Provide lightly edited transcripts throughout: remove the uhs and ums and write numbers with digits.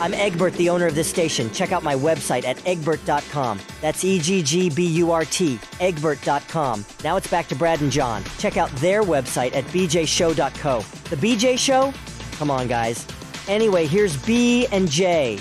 I'm Egbert, the owner of this station. Check out my website at egbert.com. That's EGGBURT, egbert.com. Now it's back to Brad and John. Check out their website at bjshow.co. The BJ Show? Come on, guys. Anyway, here's B and J.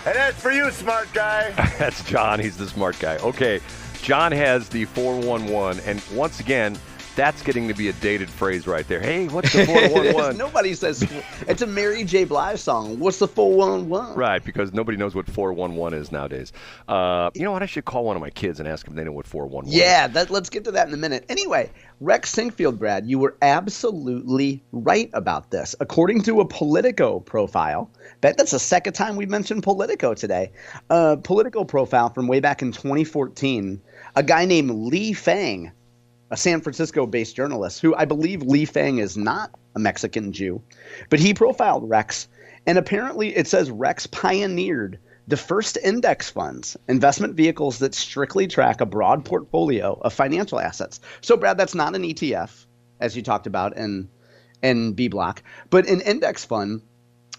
And that's for you, smart guy. That's John. He's the smart guy. Okay, John has the 411, and once again, that's getting to be a dated phrase right there. Hey, what's the 411? Nobody says it's a Mary J. Blige song. What's the 411? Right, because nobody knows what 411 is nowadays. You know what? I should call one of my kids and ask them if they know what 411 is. Yeah, let's get to that in a minute. Anyway, Rex Sinquefield, Brad, you were absolutely right about this. According to a Politico profile, bet that's the second time we mentioned Politico today. Politico profile from way back in 2014, a guy named Lee Fang, a San Francisco-based journalist who I believe Lee Fang is not a Mexican Jew, but he profiled Rex, and apparently it says Rex pioneered the first index funds, investment vehicles that strictly track a broad portfolio of financial assets. So, Brad, that's not an ETF, as you talked about in B-Block, but an index fund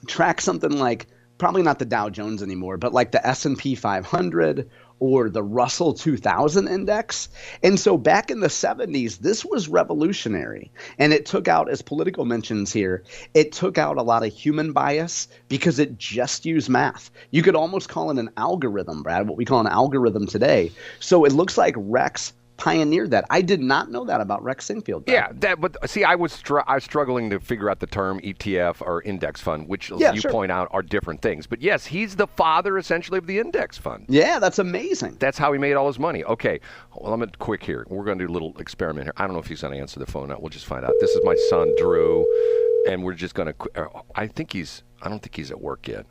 tracks something like, probably not the Dow Jones anymore, but like the S&P 500 or the Russell 2000 index. And so back in the 70s, this was revolutionary. And it took out, as Politico mentions here, it took out a lot of human bias because it just used math. You could almost call it an algorithm, Brad, what we call an algorithm today. So it looks like Rex pioneered that. I did not know that about Rex Sinquefield. Yeah, but see, I was struggling to figure out the term ETF or index fund, which point out are different things. But yes, he's the father essentially of the index fund. Yeah, that's amazing. That's how he made all his money. Okay, well, I'm quick here. We're going to do a little experiment here. I don't know if he's going to answer the phone. We'll just find out. This is my son, Drew, and we're just going to. I don't think he's at work yet.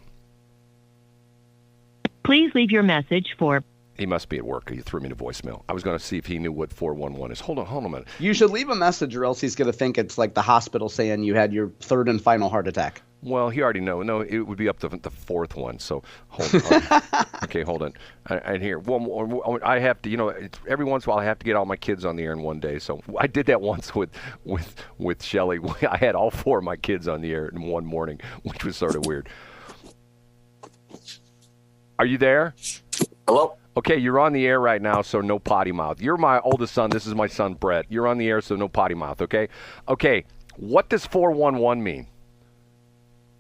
Please leave your message for. He must be at work. He threw me to voicemail. I was going to see if he knew what 411 is. Hold on a minute. You should leave a message or else he's going to think it's like the hospital saying you had your third and final heart attack. Well, he already knows. No, it would be up to the fourth one. So hold on. Okay, hold on. And here, one more. I have to, every once in a while I have to get all my kids on the air in one day. So I did that once with Shelly. I had all four of my kids on the air in one morning, which was sort of weird. Are you there? Hello? Okay, you're on the air right now, so no potty mouth. You're my oldest son. This is my son, Brett. You're on the air, so no potty mouth, okay? Okay, what does 411 mean?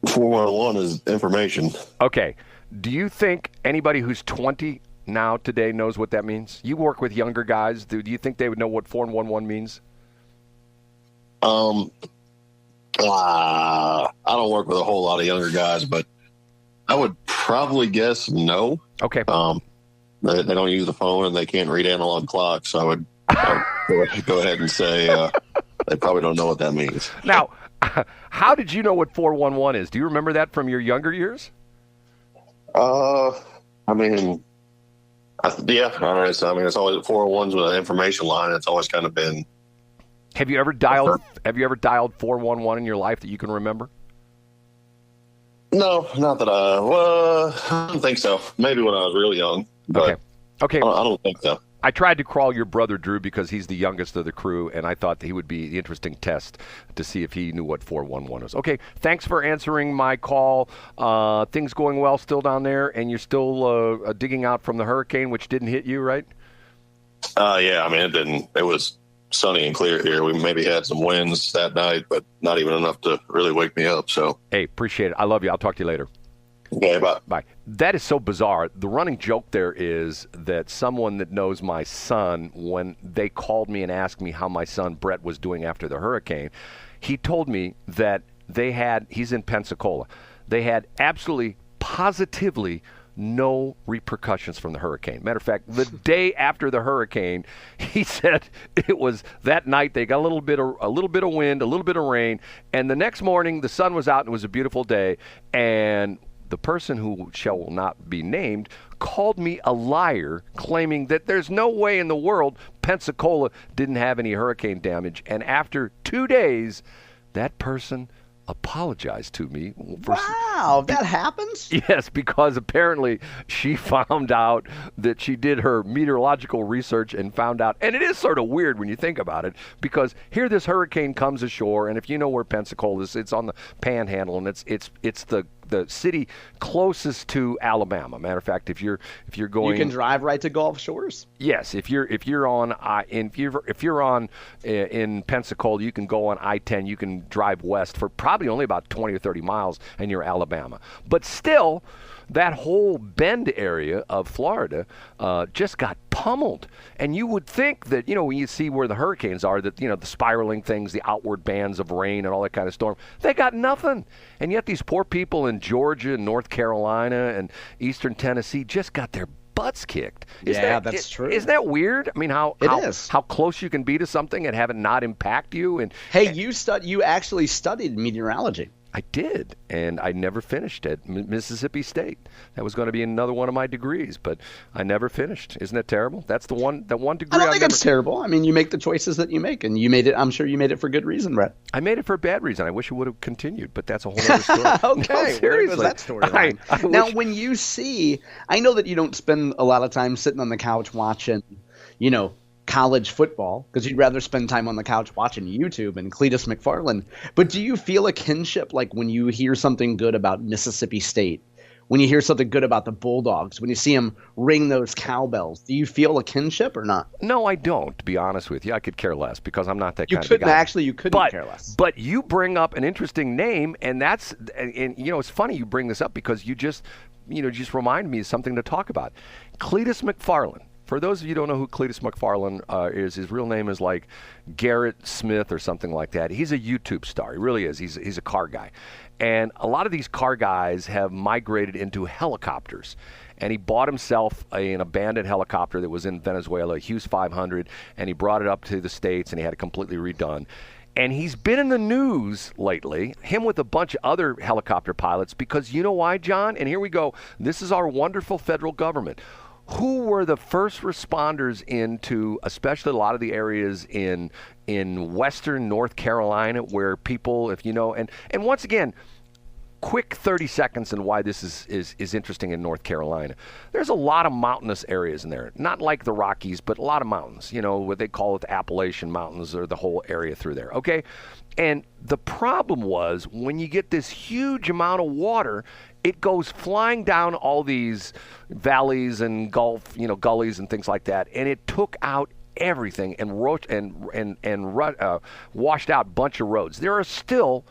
411 is information. Okay, do you think anybody who's 20 now today knows what that means? You work with younger guys. Do you think they would know what 411 means? I don't work with a whole lot of younger guys, but I would probably guess no. Okay. They don't use the phone and they can't read analog clocks, so I would go ahead and say they probably don't know what that means. Now, how did you know what 411 is? Do you remember that from your younger years? Yeah. It's always 401's with an information line. It's always kind of been. Have you ever dialed 411 in your life that you can remember? No, not that I don't think so. Maybe when I was real young. But okay. I don't think so. I tried to call your brother Drew because he's the youngest of the crew, and I thought that he would be the interesting test to see if he knew what 411 was. Okay, thanks for answering my call. Things going well still down there, and you're still digging out from the hurricane, which didn't hit you, right? Yeah, it didn't. It was sunny and clear here. We maybe had some winds that night, but not even enough to really wake me up. So, hey, appreciate it. I love you. I'll talk to you later. Okay, bye. Bye. That is so bizarre. The running joke there is that someone that knows my son, when they called me and asked me how my son Brett was doing after the hurricane, he told me that he's in Pensacola. They had absolutely, positively no repercussions from the hurricane. Matter of fact, the day after the hurricane, he said it was that night they got a little bit of wind, a little bit of rain, and the next morning the sun was out and it was a beautiful day, and the person who shall not be named called me a liar, claiming that there's no way in the world Pensacola didn't have any hurricane damage. And after 2 days, that person apologized to me. Wow, that happens? Yes, because apparently she found out that she did her meteorological research and found out, and it is sort of weird when you think about it, because here this hurricane comes ashore, and if you know where Pensacola is, it's on the panhandle, and it's the the city closest to Alabama. Matter of fact, if you're going, you can drive right to Gulf Shores. Yes, if you're on in Pensacola, you can go on I-10. You can drive west for probably only about 20 or 30 miles, and you're Alabama. But still, that whole Bend area of Florida just got pummeled. And you would think that, when you see where the hurricanes are, that, the spiraling things, the outward bands of rain and all that kind of storm, they got nothing. And yet these poor people in Georgia and North Carolina and eastern Tennessee just got their butts kicked. That's true. Isn't that weird? I mean, how close you can be to something and have it not impact you. And hey, you actually studied meteorology. I did, and I never finished at Mississippi State. That was going to be another one of my degrees, but I never finished. Isn't that terrible? That's the one degree. I don't think it's terrible. I mean, you make the choices that you make, and you made it. I'm sure you made it for good reason, Brett. I made it for a bad reason. I wish it would have continued, but that's a whole other story. Okay, no, seriously. That storyline. Now, when you see, I know that you don't spend a lot of time sitting on the couch watching, college football, because you'd rather spend time on the couch watching YouTube and Cletus McFarland. But do you feel a kinship, like when you hear something good about Mississippi State, when you hear something good about the Bulldogs, when you see them ring those cowbells? Do you feel a kinship or not? No, I don't, to be honest with you. I could care less because I'm not that kind of guy. You couldn't care less. But you bring up an interesting name, and it's funny you bring this up because you just remind me of something to talk about. Cletus McFarland. For those of you who don't know who Cletus McFarland is, his real name is like Garrett Smith or something like that. He's a YouTube star. He really is. He's a car guy. And a lot of these car guys have migrated into helicopters. And he bought himself an abandoned helicopter that was in Venezuela, a Hughes 500, and he brought it up to the States, and he had it completely redone. And he's been in the news lately, him with a bunch of other helicopter pilots, because you know why, John? And here we go. This is our wonderful federal government. Who were the first responders into, especially a lot of the areas in western North Carolina, where people, if you know, and once again, quick 30 seconds on why this is interesting in North Carolina. There's a lot of mountainous areas in there, not like the Rockies, but a lot of mountains, what they call it the Appalachian Mountains, or the whole area through there, okay? And the problem was, when you get this huge amount of water, it goes flying down all these valleys and gullies and things like that, and it took out everything and washed out a bunch of roads. There are still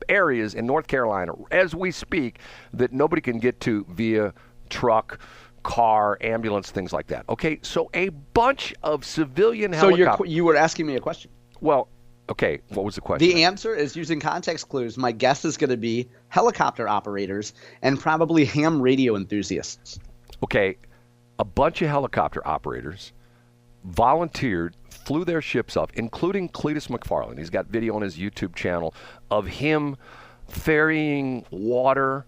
areas in North Carolina, as we speak, that nobody can get to via truck, car, ambulance, things like that. Okay, so a bunch of civilian helicopters. So you were asking me a question. Well, okay, what was the question? The answer is, using context clues, my guess is going to be helicopter operators and probably ham radio enthusiasts. Okay, a bunch of helicopter operators volunteered, flew their ships up, including Cletus McFarland. He's got video on his YouTube channel of him ferrying water,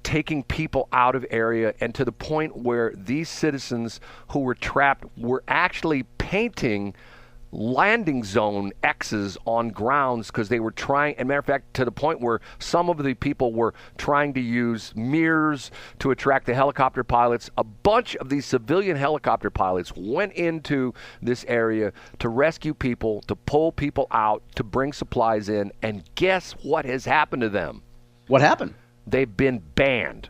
taking people out of area, and to the point where these citizens who were trapped were actually painting landing zone X's on grounds because they were trying, and matter of fact, to the point where some of the people were trying to use mirrors to attract the helicopter pilots. A bunch of these civilian helicopter pilots went into this area to rescue people, to pull people out, to bring supplies in, and guess what has happened to them? What happened? They've been banned.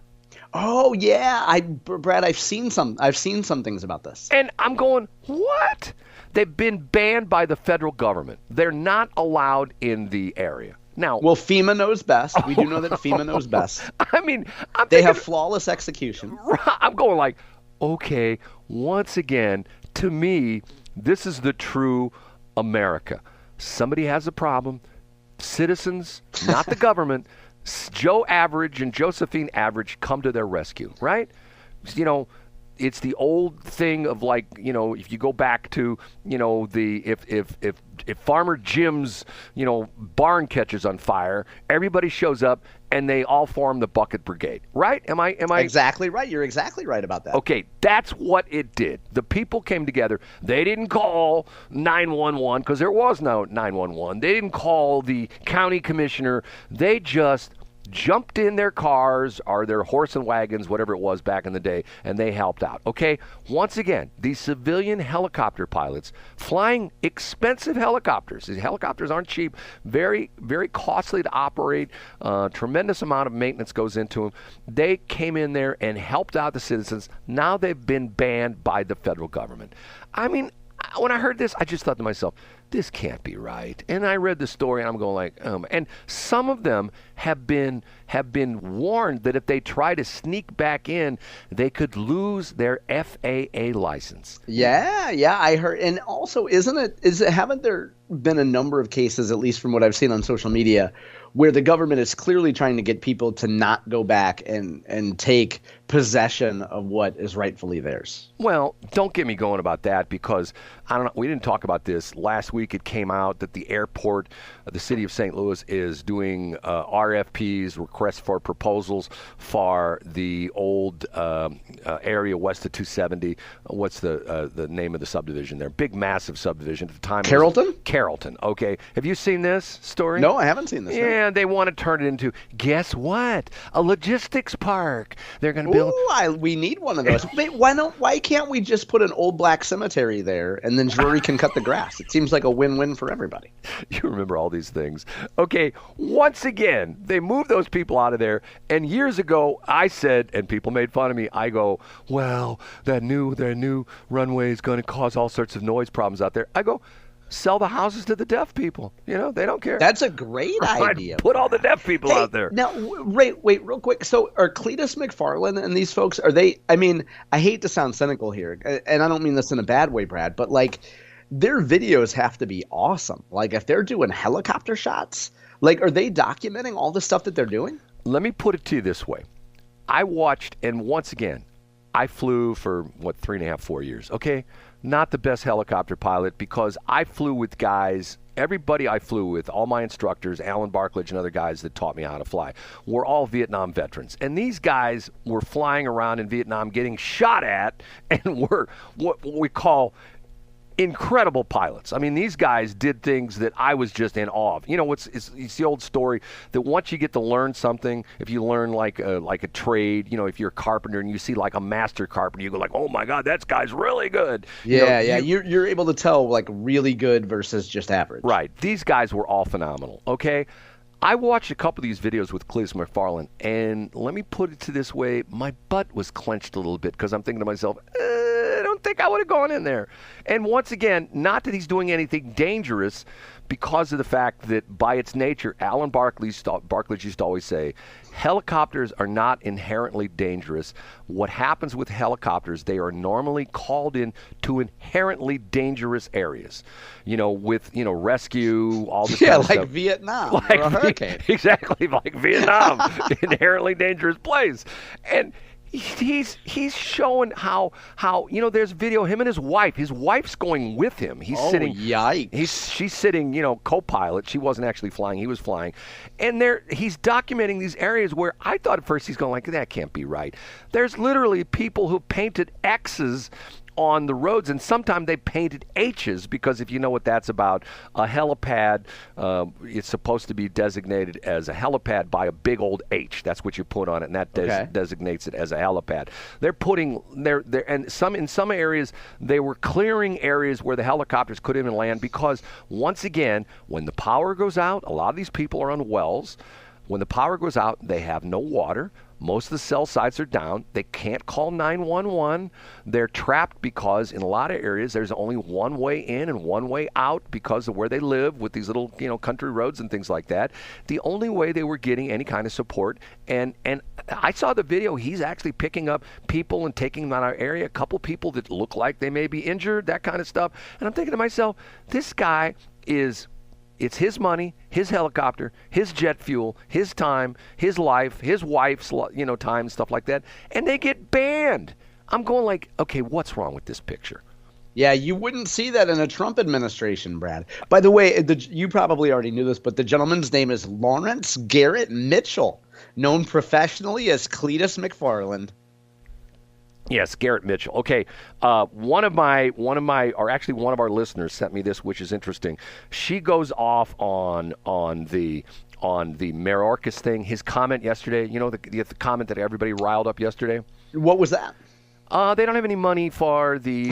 Oh yeah, Brad, I've seen some things about this. And I'm going, what? They've been banned by the federal government. They're not allowed in the area. Now, well, FEMA knows best. We do know that FEMA knows best. I mean, they have flawless execution. I'm going like, okay, once again, to me, this is the true America. Somebody has a problem. Citizens, not the government. Joe Average and Josephine Average come to their rescue, right? It's the old thing of like, if you go back to, if Farmer Jim's, barn catches on fire, everybody shows up and they all form the bucket brigade, right? Am I exactly right? You're exactly right about that. Okay, that's what it did. The people came together. They didn't call 911 because there was no 911. They didn't call the county commissioner. They just jumped in their cars or their horse and wagons, whatever it was back in the day, and they helped out. Okay, once again, these civilian helicopter pilots flying expensive helicopters. These helicopters aren't cheap, very, very costly to operate. Tremendous amount of maintenance goes into them. They came in there and helped out the citizens. Now they've been banned by the federal government. I mean, when I heard this, I just thought to myself, this can't be right. And I read the story, and I'm going like, and some of them have been warned that if they try to sneak back in, they could lose their FAA license. Yeah, I heard. And also, haven't there been a number of cases, at least from what I've seen on social media, where the government is clearly trying to get people to not go back and take possession of what is rightfully theirs? Well, don't get me going about that, because I don't know. We didn't talk about this last week. It came out that the airport, the city of St. Louis, is doing RFPs, requests for proposals, for the old area west of 270. What's the name of the subdivision there? Big, massive subdivision at the time. Carrollton? Carrollton. Okay. Have you seen this story? No, I haven't seen this. Yeah, they want to turn it into, guess what? A logistics park. They're going to build. Ooh, we need one of those. Wait, why can't we just put an old black cemetery there, and then Drury can cut the grass? It seems like a win-win for everybody. You remember all these things. Okay, once again, they moved those people out of there, and years ago, I said, and people made fun of me, I go, well, their new runway is going to cause all sorts of noise problems out there. I go, sell the houses to the deaf people. You know, they don't care. That's a great idea. Put all the deaf people out there. Now, wait, real quick. So are Cletus McFarland and these folks, are they, I mean, I hate to sound cynical here, and I don't mean this in a bad way, Brad, but like, their videos have to be awesome. Like, if they're doing helicopter shots, like, are they documenting all the stuff that they're doing? Let me put it to you this way. I watched, and once again, I flew for, 3.5, 4 years, okay? Not the best helicopter pilot, because I flew with guys, everybody I flew with, all my instructors, Alan Barklage and other guys that taught me how to fly, were all Vietnam veterans. And these guys were flying around in Vietnam getting shot at, and were what we call incredible pilots. I mean, these guys did things that I was just in awe of. You know, it's the old story that once you get to learn something, if you learn like a trade, you know, if you're a carpenter and you see like a master carpenter, you go like, oh my God, that guy's really good. Yeah, you're able to tell like really good versus just average. Right. These guys were all phenomenal. Okay. I watched a couple of these videos with Cletus McFarland, and let me put it to this way, my butt was clenched a little bit, because I'm thinking to myself, I don't think I would have gone in there. And once again, not that he's doing anything dangerous, because of the fact that by its nature, Alan Barklage used to always say, helicopters are not inherently dangerous. What happens with helicopters, they are normally called in to inherently dangerous areas. You know, with, you know, rescue, all this kind of stuff. Vietnam, like or a hurricane. Exactly, like Vietnam, inherently dangerous place. And he's showing how you know, there's video, him and his wife's going with him. He's sitting, yikes. She's sitting, you know, co-pilot. She wasn't actually flying, he was flying. And he's documenting these areas where I thought at first he's going like, that can't be right. There's literally people who painted X's on the roads, and sometimes they painted H's, because if you know what that's about, a helipad, it's supposed to be designated as a helipad by a big old H. That's what you put on it, and that designates it as a helipad. They're putting and in some areas they were clearing areas where the helicopters couldn't even land, because once again, when the power goes out, a lot of these people are on wells. When the power goes out, they have no water. Most of the cell sites are down. They can't call 911. They're trapped because in a lot of areas there's only one way in and one way out because of where they live with these little, you know, country roads and things like that. The only way they were getting any kind of support, and I saw the video, he's actually picking up people and taking them out of our area, a couple people that look like they may be injured, that kind of stuff. And I'm thinking to myself, this guy it's his money, his helicopter, his jet fuel, his time, his life, his wife's, you know, time, stuff like that, and they get banned. I'm going like, okay, what's wrong with this picture? Yeah, you wouldn't see that in a Trump administration, Brad. By the way, you probably already knew this, but the gentleman's name is Lawrence Garrett Mitchell, known professionally as Cletus McFarland. Yes, Garrett Mitchell. Okay, one of our listeners sent me this, which is interesting. She goes off on the the Mayorkas thing. His comment yesterday, the comment that everybody riled up yesterday. What was that? They don't have any money for the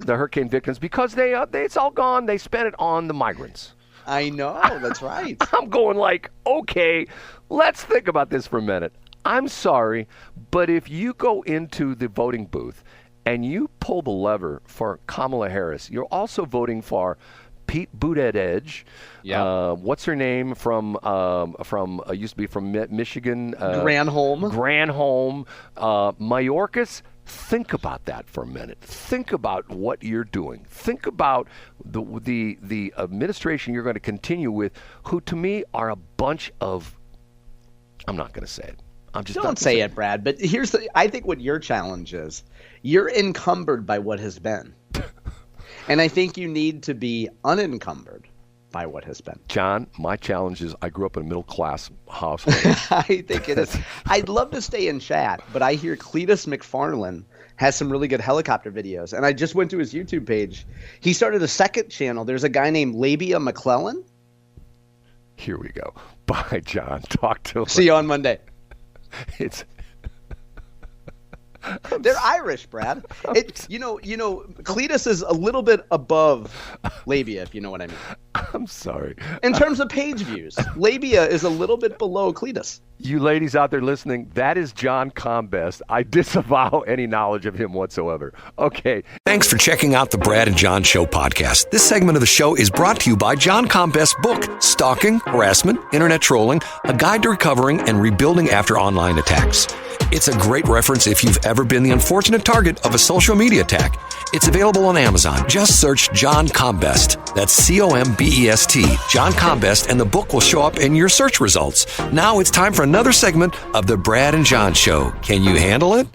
hurricane victims because it's all gone. They spent it on the migrants. I know, that's right. I'm going like, okay, let's think about this for a minute. I'm sorry, but if you go into the voting booth and you pull the lever for Kamala Harris, you're also voting for Pete Buttigieg. Yeah. What's her name from used to be from Michigan? Granholm. Mayorkas. Think about that for a minute. Think about what you're doing. Think about the administration you're going to continue with, who to me are a bunch of. I'm not going to say it. Don't say it, Brad. But I think what your challenge is. You're encumbered by what has been. And I think you need to be unencumbered by what has been. John, my challenge is I grew up in a middle-class household. I think it is. I'd love to stay in chat, but I hear Cletus McFarland has some really good helicopter videos. And I just went to his YouTube page. He started a second channel. There's a guy named Labia McClellan. Here we go. Bye, John. Talk to him. See you on Monday. They're Irish, Brad. Cletus is a little bit above Labia, if you know what I mean. I'm sorry. In terms of page views, Labia is a little bit below Cletus. You ladies out there listening, that is John Combest. I disavow any knowledge of him whatsoever. Okay. Thanks for checking out the Brad and John Show podcast. This segment of the show is brought to you by John Combest's book, Stalking, Harassment, Internet Trolling, A Guide to Recovering and Rebuilding After Online Attacks. It's a great reference if you've ever been the unfortunate target of a social media attack. It's available on Amazon. Just search John Combest. That's C-O-M-B-E-S-T, John Combest, and the book will show up in your search results. Now it's time for another segment of the Brad and John Show. Can you handle it?